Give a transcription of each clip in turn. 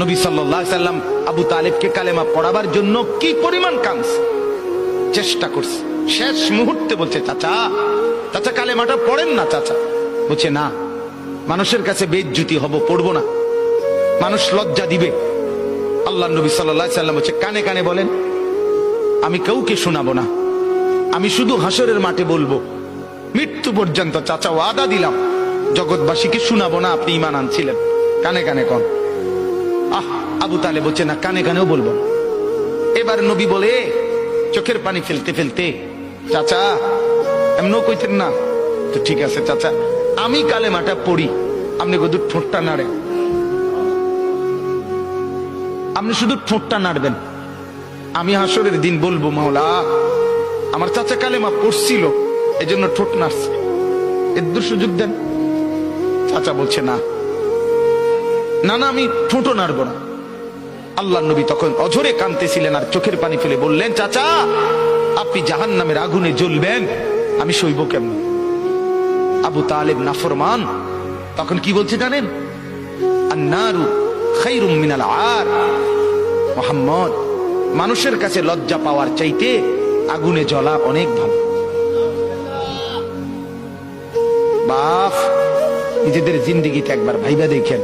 নবী সাল্লাল্লাহু আলাইহি সাল্লাম আবু তালেবকে কালেমা পড়াবার জন্য কি পরিমাণ কাঁদছে, চেষ্টা করছে। শেষ মুহূর্তে বলছে, চাচা চাচা কালেমাটা পড়েন না চাচা। বলছে, না, মানুষের কাছে বেইজ্জতি হব, পড়বো না, মানুষ লজ্জা দিবে। আল্লাহ নবী সাল্লাল্লাহু আলাইহি সাল্লাম বলছে, কানে কানে বলেন, আমি কাউকে শোনাবো না, আমি শুধু হাসরের মাঠে বলবো, মৃত্যু পর্যন্ত চাচা ওয়াদা দিলাম জগৎবাসীকে শোনাবো না আপনি ঈমান আনছিলেন, কানে কানে কন। আবু তালেব বলছে, না, কানে কানেও বলবো। এবার নবী বলে চোখের পানি ফেলতে ফেলতে, চাচা এমনও কইতেন না তো, ঠিক আছে চাচা, আমি কালেমাটা পড়ি, আপনি শুধু ঠোঁটটা নাড়েন, আপনি শুধু ঠোঁটটা নাড়বেন, আমি হাসরের দিন বলবো, মাওলা আমার চাচা কালেমা পড়ছিল এজন্য ঠোঁট নাড়ছে, এর সুযোগ দেন। চাচা বলছে, না না না, আমি ঠোঁটও নাড়বো না। আল্লাহ নবী তখন অঝরে কাঁদতেছিলেন আর চোখের পানি ফেলে বললেন, চাচা আপনি জাহান্নামের আগুনে জ্বলবেন, আমি সইব কেমন? আবু তালেব নাফরমান তখন কি বলছে জানেন? আন্নারু খায়রুম মিনাল আর। মুহাম্মদ, মানুষের কাছে লজ্জা পাওয়ার চাইতে আগুনে জ্বলা অনেক ভালো। বাপ, নিজেদের জিন্দেগিতে একবার ভাইবা দেখেন,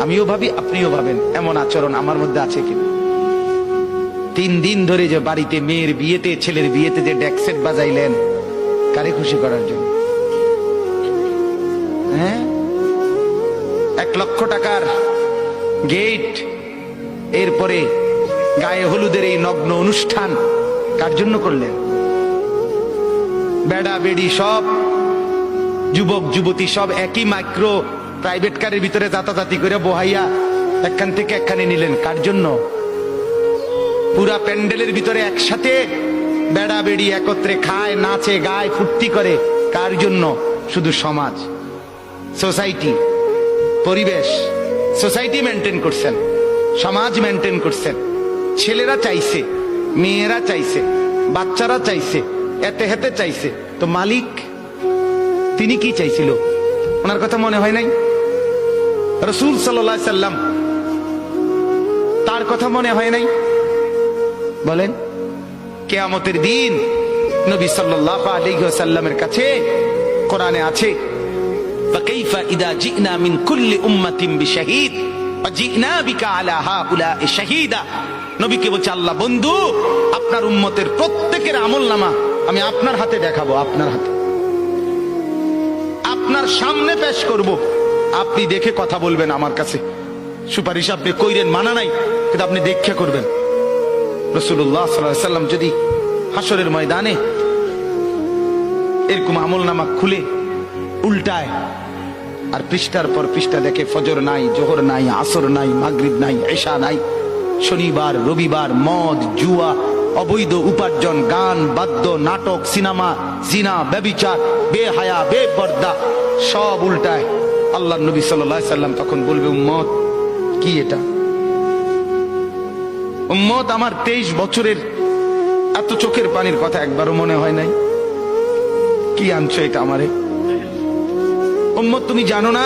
আমিও ভাবি আপনিও ভাবেন, এমন আচরণ আমার মধ্যে আছে কিনা। 3 দিন ধরে যে বাড়িতে মেয়ের বিয়েতে, ছেলের বিয়েতে যে ডেকসেট বাজাইলেন, কারে খুশি করার জন্য? হ্যাঁ, 1 লক্ষ টাকার গেট, এরপরে গায়ে হলুদের এই নগ্ন অনুষ্ঠান কার জন্য করলেন? বেড়া বেড়ি সব, যুবক যুবতী সব একই মাইক্রো প্রাইভেট কারের ভিতরে যাতাযাতি করে বহাইয়া একখান থেকে একখানে নিলেন, কার জন্য? পুরা প্যান্ডেলের ভিতরে একসাথে বেড়া বেড়ি একত্রে খায়, নাচে, গায়, ফুর্তি করে, কার জন্য? শুধু সমাজ, সোসাইটি, পরিবেশ, সোসাইটি মেনটেন করছেন, সমাজ মেনটেন করছেন। ছেলেরা চাইছে, মেয়েরা চাইছে, বাচ্চারা চাইছে, এতে হেতে চাইছে, তো মালিক তিনি কি চাইছিল? ওনার কথা মনে হয় নাই? রাসূল সাল্লাল্লাহু আলাইহি সাল্লাম, তার কথা মনে হয় নাই? বলেন, কিয়ামতের দিন নবী সাল্লাল্লাহু আলাইহি ওয়াসাল্লামের কাছে কোরআনে আছে, ফাকাইফা ইদা জিনা মিন কুল্লি উম্মাতিন বিশাহিদ ওয়া জিনা বিকা আলা হাউলা'i শাহীদা। নবীকে বলছে আল্লাহ, বন্ধু আপনার উম্মতের প্রত্যেকের আমলনামা আমি আপনার হাতে দেখাবো, আপনার হাতে, আপনার সামনে পেশ করব, আপনি দেখে কথা বলবেন আমার কাছে। সুপারিশ আপনি কইরেন, মানা নাই, কিন্তু আপনি দেখে করবেন। রাসূলুল্লাহ সাল্লাল্লাহু আলাইহি সাল্লাম যদি হাসরের ময়দানে এরকম আমলনামা খুলে উল্টায় আর পৃষ্ঠার পর পৃষ্ঠা দেখে, ফজর নাই, জোহর নাই, আসর নাই, মাগরিব নাই, এশা নাই, শনিবার রবিবার, মদ জুয়া, অবৈধ উপার্জন, গান বাদ্য, নাটক, সিনেমা, জিনা, ব্যভিচার, বেহায়া, বেপর্দা, সব উল্টায়। আল্লাহ নবী সাল্লাল্লাহু আলাইহি সাল্লাম তখন বলবে, উম্মত কি এটা? উম্মত, আমার 23 বছরের এত চোখের পানির কথা একবারও মনে হয় নাই? কি আনছো এটা আমারে? উম্মত, তুমি জানো না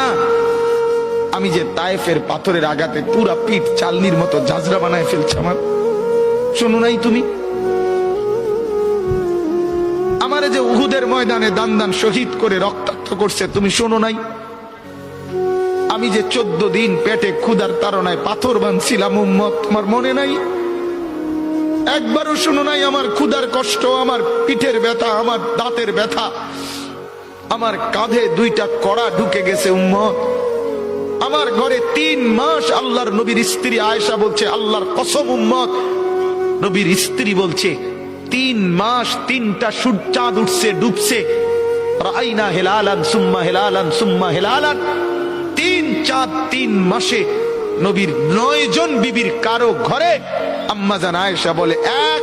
আমি যে তায়েফের পাথরের আঘাতে পুরা পিঠ চালনির মতো ঝাঁঝরা বানায় ফেলছে আমার? শোনো নাই তুমি? আমারে যে উহুদের ময়দানে দান দান শহীদ করে রক্তাক্ত করছে, তুমি শোনো নাই? আমি যে 14 দিন পেটে ক্ষুধার তাড়নায় পাথর বাঁধছিলাম, উম্মত তোমার মনে নাই? একবারও শোনো নাই আমার ক্ষুধার কষ্ট, আমার পিঠের ব্যথা, আমার দাঁতের ব্যথা, আমার কাঁধে 2টা কড়া ঢুকে গেছে? উম্মত, আমার ঘরে 3 মাস আল্লাহর নবীর স্ত্রী আয়েশা বলছে, আল্লাহর কসম উম্মত, নবীর স্ত্রী বলছে 3 মাস 3টা চাঁদ উঠছে ডুবছে, রাইনা হেলালান সুম্মা হেলালান সুম্মা হেলালান, 3 চাঁদ 3 মাসে নবীর 9 জন বিবির কারো ঘরে আম্মা জান আয়েশা বলে এক